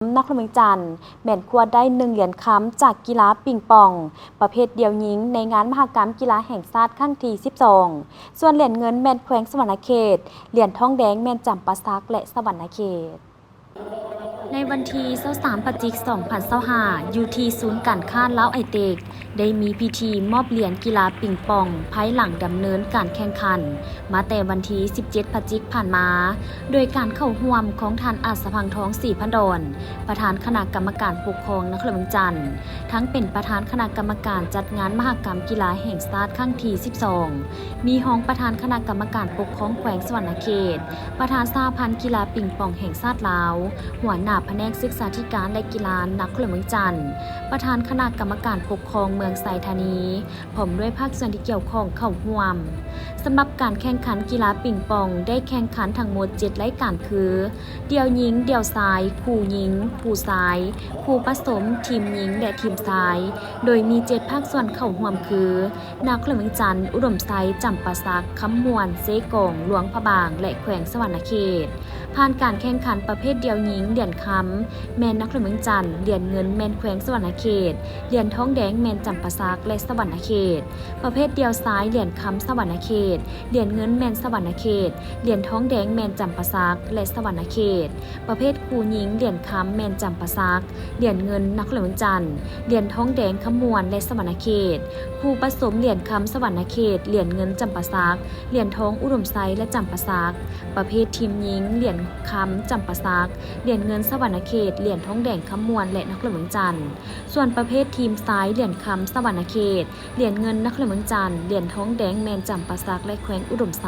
นครเมืองจันทร์แม่นควดได้1 เหรียญคำจากกีฬาปิงปองประเภทเดียวหญิงในงานมหกรรมกีฬาแห่งชาติครั้งที่12ส่วนเหรียญเงินแม่นแขวงสวรรณเขตเหรียญทองแดงแม่นจำปาสักและสวรรณเขตในวันที่23 พฤศจิกายน 2025 อยู่ที่ศูนย์การค้าลาวไอเตกได้มีพิธีมอบเหรียญกีฬาปิงปองภายหลังดำเนินการแข่งขันมาแต่วันที่ 17 พฤศจิกายนผ่านมา โดยการเข้าร่วมของท่านอาสพังทองศรีพันดรประธานคณะกรรมการปกครองนครเมืองจันทร์ทั้งเป็นประธานคณะกรรมการจัดงานมหกรรมกีฬาแห่งชาติครั้งที่12มีรองประธานคณะกรรมการปกครองแขวงสวรรณเขตประธานสหพันธ์กีฬาปิงปองแห่งชาติลาวหัวหน้าแผนกศึกษาธิการและกีฬานครเมืองจันทร์ประธานคณะกรรมการปกครองเมืองไซธานีพร้อมด้วยภาคส่วนที่เกี่ยวข้องเข้าร่วมสำหรับการแข่งขันกีฬาปิงปองได้แข่งขันทั้งหมด7รายการคือเดี่ยวหญิงเดี่ยวชายคู่หญิงคู่ชายคู่ผสมทีมหญิงและทีมชายโดยมี7ภาคส่วนเข้าร่วมคือนครเมืองจันทร์อุดมไซจำปาสักคำมวนเซกงหลวงพระบางและแขวงสวรรณเขตผ่านการแข่งขันประเภทเดี่ยวหญิงเหรียญคำแมนนครเมืองจันทร์เหรียญเงินแมนแขวงสวรรณเขตเหรียญทองแดงแมนจำปาสักและสวรรณเขตประเภทเดี่ยวซ้ายเหรียญคำสวรรณเขตเหรียญเงินแมนสวรรณเขตเหรียญทองแดงแมนจำปาสักและสวรรณเขตประเภทคู่หญิงเหรียญคำแมนจำปาสักเหรียญเงินนครเมืองจันทร์เหรียญทองแดงขมวนและสวรรณเขตคู่ผสมเหรียญคำสวรรณเขตเหรียญเงินจำปาสักเหรียญทองอุดมไซและจำปาสักประเภททีมหญิงเหรียญคำจำปาสักเหรียญเงินสวรรณเขตเหรียญทองแดงขมวนและนครเมืองจันทร์ส่วนประเภททีมซ้ายเหรียญคำสวรรณเขตเหรียญเงินนครเมืองจันทร์เหรียญทองแดงแมนจำปาสักและแขวงอุดมไซ